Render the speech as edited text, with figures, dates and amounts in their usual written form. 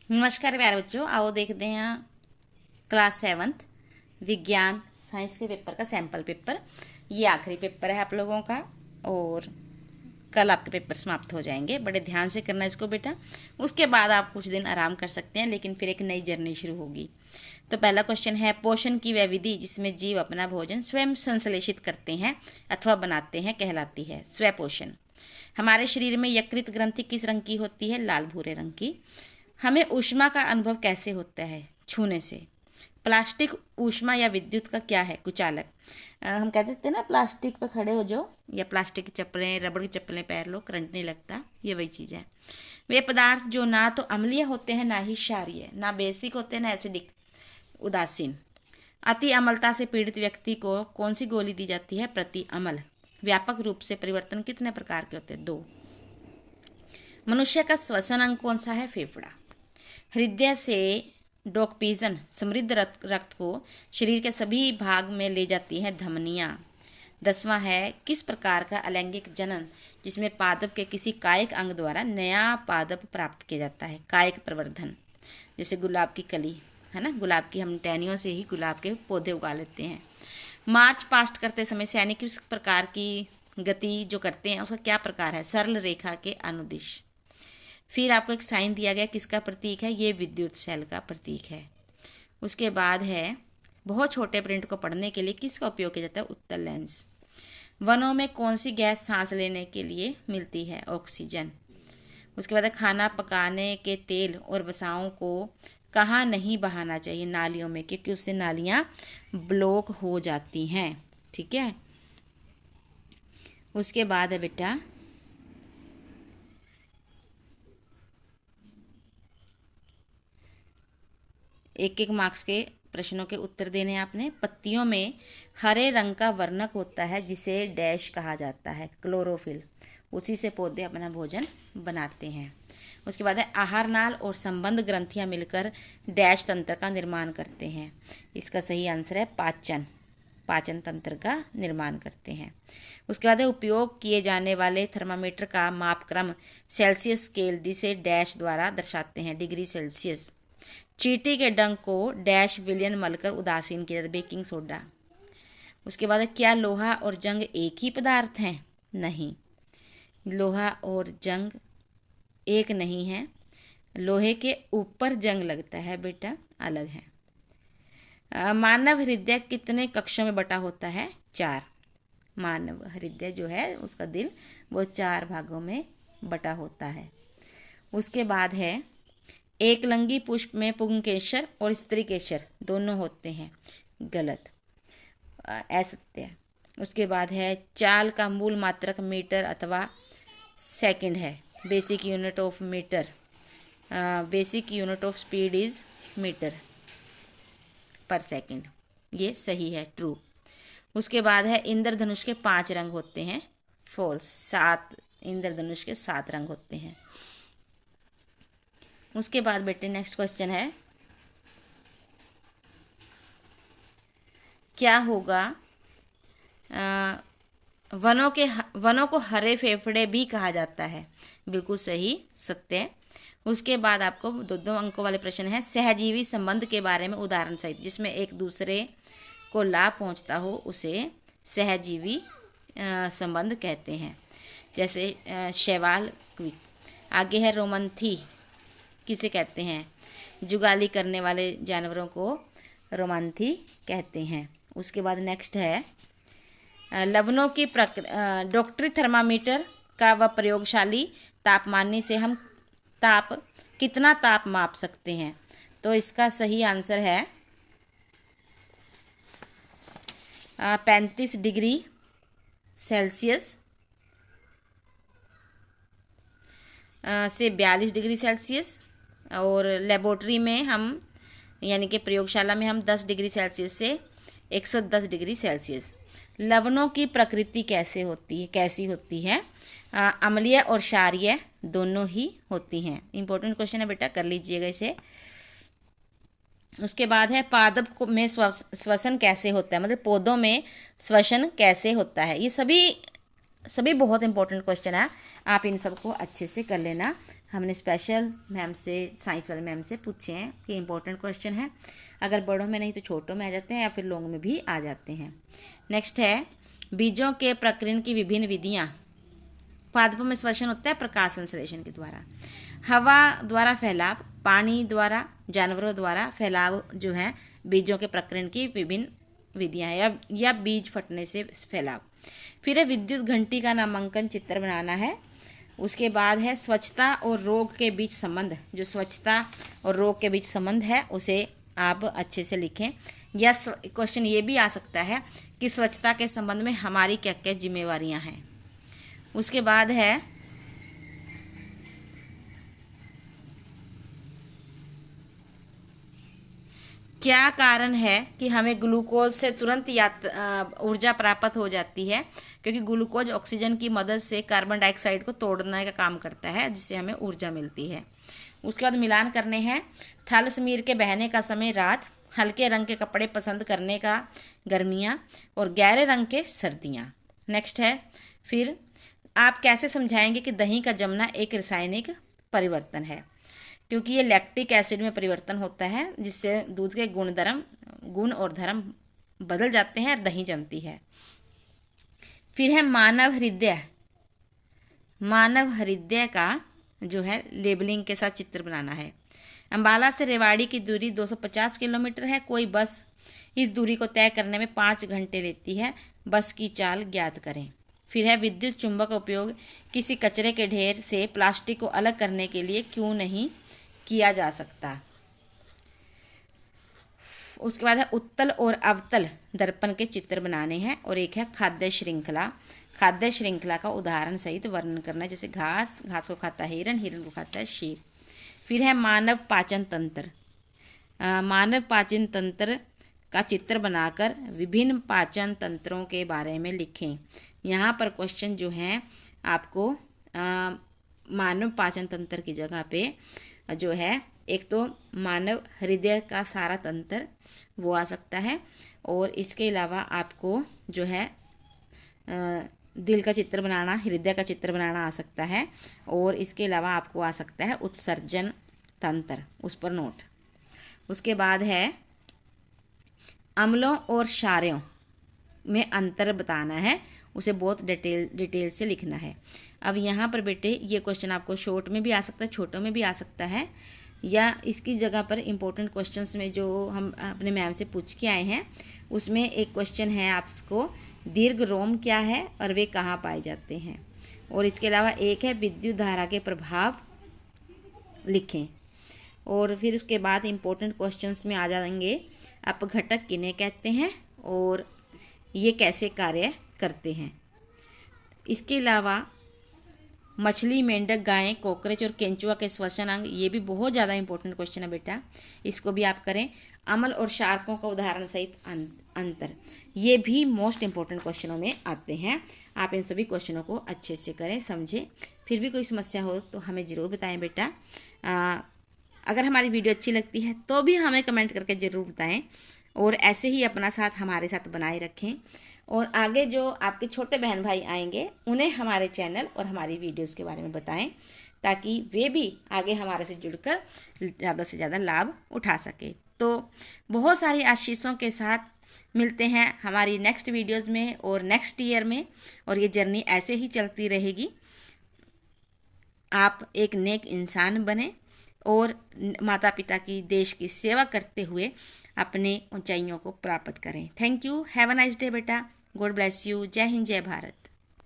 नमस्कार प्यारे बच्चों, आओ देखते हैं क्लास 7th विज्ञान साइंस के पेपर का सैम्पल पेपर। ये आखिरी पेपर है आप लोगों का और कल आपके पेपर समाप्त हो जाएंगे। बड़े ध्यान से करना इसको बेटा, उसके बाद आप कुछ दिन आराम कर सकते हैं, लेकिन फिर एक नई जर्नी शुरू होगी। तो पहला क्वेश्चन है, पोषण की वह विधि जिसमें जीव अपना भोजन स्वयं संश्लेषित करते हैं अथवा बनाते हैं कहलाती है स्वपोषण। हमारे शरीर में यकृत ग्रंथि किस रंग की होती है? लाल भूरे रंग की। हमें ऊष्मा का अनुभव कैसे होता है? छूने से। प्लास्टिक ऊष्मा या विद्युत का क्या है? कुचालक। हम कहते थे ना, प्लास्टिक पर खड़े हो जाओ या प्लास्टिक की चप्पलें, रबड़ की चप्पलें पहन लो, करंट नहीं लगता। ये वही चीज़ है। वे पदार्थ जो ना तो अम्लीय होते हैं ना ही क्षारीय, ना बेसिक होते हैं ना एसिडिक। उदासीन। अति अम्लता से पीड़ित व्यक्ति को कौन सी गोली दी जाती है? प्रति अम्ल। व्यापक रूप से परिवर्तन कितने प्रकार के होते हैं? 2। मनुष्य का श्वसन अंग कौन सा है? फेफड़ा। हृदय से डॉकपीजन समृद्ध रक्त को शरीर के सभी भाग में ले जाती हैं धमनियाँ। 10वां है, किस प्रकार का अलैंगिक जनन जिसमें पादप के किसी कायिक अंग द्वारा नया पादप प्राप्त किया जाता है? कायिक प्रवर्धन। जैसे गुलाब की कली है ना, गुलाब की हम टहनियों से ही गुलाब के पौधे उगा लेते हैं। मार्च पास्ट करते समय सैनिक किस प्रकार की गति जो करते हैं उसका क्या प्रकार है? सरल रेखा के अनुदिश। फिर आपको एक साइन दिया गया, किसका प्रतीक है? ये विद्युत शेल का प्रतीक है। उसके बाद है, बहुत छोटे प्रिंट को पढ़ने के लिए किसका उपयोग किया जाता है? उत्तल लेंस। वनों में कौन सी गैस सांस लेने के लिए मिलती है? ऑक्सीजन। उसके बाद है, खाना पकाने के तेल और वसाओं को कहाँ नहीं बहाना चाहिए? नालियों में, क्योंकि उससे नालियाँ ब्लॉक हो जाती हैं। ठीक है। उसके बाद है बेटा, एक एक मार्क्स के प्रश्नों के उत्तर देने आपने। पत्तियों में हरे रंग का वर्णक होता है जिसे डैश कहा जाता है? क्लोरोफिल। उसी से पौधे अपना भोजन बनाते हैं। उसके बाद है, आहार नाल और संबंध ग्रंथियां मिलकर डैश तंत्र का निर्माण करते हैं। इसका सही आंसर है पाचन। पाचन तंत्र का निर्माण करते हैं। उसके बाद है, उपयोग किए जाने वाले थर्मामीटर का मापक्रम सेल्सियस स्केल जिसे डैश द्वारा दर्शाते हैं? Degree Celsius. चींटी के डंक को डैश विलियन मलकर उदासीन किया जाता है? Baking soda. उसके बाद क्या लोहा और जंग एक ही पदार्थ हैं? नहीं, लोहा और जंग एक नहीं है। लोहे के ऊपर जंग लगता है बेटा, अलग है। मानव हृदय कितने कक्षों में बटा होता है? 4। मानव हृदय जो है उसका दिल वो 4 भागों में बटा होता है। उसके बाद है, एकलिंगी पुष्प में पुंकेसर और स्त्रीकेसर दोनों होते हैं? गलत, असत्य है। उसके बाद है, चाल का मूल मात्रक मीटर अथवा सेकंड है? Basic unit of metre, basic unit of speed is metre per second. ये सही है, ट्रू। उसके बाद है, इंद्रधनुष के 5 रंग होते हैं? फॉल्स। 7, इंद्रधनुष के 7 रंग होते हैं। उसके बाद बेटे नेक्स्ट क्वेश्चन है, क्या होगा? वनों को हरे फेफड़े भी कहा जाता है? बिल्कुल सही, सत्य। उसके बाद आपको 2 अंकों वाले प्रश्न है, सहजीवी संबंध के बारे में उदाहरण सहित जिसमें एक दूसरे को लाभ पहुंचता हो उसे सहजीवी संबंध कहते हैं। जैसे शैवाल क्विक। आगे है, रोमंथी किसे कहते हैं? जुगाली करने वाले जानवरों को रोमंथी कहते हैं। उसके बाद नेक्स्ट है, लवणों की डॉक्टरी थर्मामीटर का व प्रयोगशाली तापमानी से हम कितना ताप माप सकते हैं? तो इसका सही आंसर है 35 डिग्री सेल्सियस से 42 डिग्री सेल्सियस। और लेबोरेटरी में हम यानी कि प्रयोगशाला में हम 10 डिग्री सेल्सियस से 110 डिग्री सेल्सियस। लवणों की प्रकृति कैसी होती है? अम्लीय और क्षारीय दोनों ही होती हैं। इंपॉर्टेंट क्वेश्चन है बेटा, कर लीजिएगा इसे। उसके बाद है, पादप में श्वसन कैसे होता है? मतलब पौधों में श्वसन कैसे होता है? ये सभी सभी बहुत इंपॉर्टेंट क्वेश्चन है, आप इन सबको अच्छे से कर लेना। हमने स्पेशल मैम से, साइंस वाले मैम से पूछे हैं कि इंपॉर्टेंट क्वेश्चन है, अगर बड़ों में नहीं तो छोटों में आ जाते हैं या फिर लॉन्ग में भी आ जाते हैं। नेक्स्ट है बीजों के प्रकीर्णन की विभिन्न विधियाँ। पादपों में श्वसन होता है प्रकाश संश्लेषण के द्वारा, हवा द्वारा फैलाव, पानी द्वारा, जानवरों द्वारा फैलाव जो है बीजों के प्रकीर्णन की विभिन्न विधियाँ हैं, या बीज फटने से फैलाव। फिर है विद्युत घंटी का नामांकन चित्र बनाना है। उसके बाद है स्वच्छता और रोग के बीच संबंध, जो स्वच्छता और रोग के बीच संबंध है उसे आप अच्छे से लिखें। या क्वेश्चन ये भी आ सकता है कि स्वच्छता के संबंध में हमारी क्या क्या जिम्मेवारियां हैं। उसके बाद है क्या कारण है कि हमें ग्लूकोज से तुरंत ऊर्जा प्राप्त हो जाती है, क्योंकि ग्लूकोज ऑक्सीजन की मदद से कार्बन डाइऑक्साइड को तोड़ने का काम करता है, जिससे हमें ऊर्जा मिलती है। उसके बाद मिलान करने हैं। थैलेसीमिया के बहने का समय रात, हल्के रंग के कपड़े पसंद करने का गर्मियाँ, और गहरे रंग के सर्दियाँ। नेक्स्ट है फिर आप कैसे समझाएंगे कि दही का जमना एक रासायनिक परिवर्तन है, क्योंकि ये लैक्टिक एसिड में परिवर्तन होता है, जिससे दूध के गुण और धर्म बदल जाते हैं और दही जमती है। फिर है मानव हृदय का जो है लेबलिंग के साथ चित्र बनाना है। अम्बाला से रेवाड़ी की दूरी 250 किलोमीटर है। कोई बस इस दूरी को तय करने में 5 घंटे लेती है। बस की चाल ज्ञात करें। फिर है विद्युत चुंबक का उपयोग किसी कचरे के ढेर से प्लास्टिक को अलग करने के लिए क्यों नहीं किया जा सकता। उसके बाद है उत्तल और अवतल दर्पण के चित्र बनाने हैं। और एक है खाद्य श्रृंखला का उदाहरण सहित वर्णन करना है, जैसे घास को खाता है हिरण, हिरण को खाता है शेर। फिर है मानव पाचन तंत्र का चित्र बनाकर विभिन्न पाचन तंत्रों के बारे में लिखें। यहाँ पर क्वेश्चन जो हैं आपको मानव पाचन तंत्र की जगह पे जो है एक तो मानव हृदय का सारा तंत्र वो आ सकता है, और इसके अलावा आपको जो है दिल का चित्र बनाना, हृदय का चित्र बनाना आ सकता है, और इसके अलावा आपको आ सकता है उत्सर्जन तंत्र, उस पर नोट। उसके बाद है अम्लों और क्षारों में अंतर बताना है, उसे बहुत डिटेल से लिखना है। अब यहाँ पर बेटे ये क्वेश्चन आपको शॉर्ट में भी आ सकता है, छोटों में भी आ सकता है, या इसकी जगह पर इम्पोर्टेंट क्वेश्चंस में जो हम अपने मैम से पूछ के आए हैं उसमें एक क्वेश्चन है आपको दीर्घ रोम क्या है और वे कहाँ पाए जाते हैं। और इसके अलावा एक है विद्युत धारा के प्रभाव लिखें। और फिर उसके बाद इम्पोर्टेंट क्वेश्चंस में आ जाएंगे अपघटक किन्हें कहते हैं और ये कैसे कार्य करते हैं। इसके अलावा मछली, मेंढक, गायें, कॉकरोच और केंचुआ के श्वसन अंग, ये भी बहुत ज़्यादा इंपॉर्टेंट क्वेश्चन है बेटा, इसको भी आप करें। अम्ल और क्षारकों का उदाहरण सहित अंतर, ये भी मोस्ट इंपॉर्टेंट क्वेश्चनों में आते हैं। आप इन सभी क्वेश्चनों को अच्छे से करें, समझें। फिर भी कोई समस्या हो तो हमें ज़रूर बताएं बेटा। अगर हमारी वीडियो अच्छी लगती है तो भी हमें कमेंट करके ज़रूर बताएं, और ऐसे ही अपना साथ हमारे साथ बनाए रखें। और आगे जो आपके छोटे बहन भाई आएंगे उन्हें हमारे चैनल और हमारी वीडियोस के बारे में बताएं, ताकि वे भी आगे हमारे से जुड़कर ज़्यादा से ज़्यादा लाभ उठा सके। तो बहुत सारी आशीषों के साथ मिलते हैं हमारी नेक्स्ट वीडियोज़ में और नेक्स्ट ईयर में, और ये जर्नी ऐसे ही चलती रहेगी। आप एक नेक इंसान बने और माता पिता की, देश की सेवा करते हुए अपने ऊंचाइयों को प्राप्त करें। Thank you, have a nice day बेटा। God bless you. जय हिंद, जय भारत।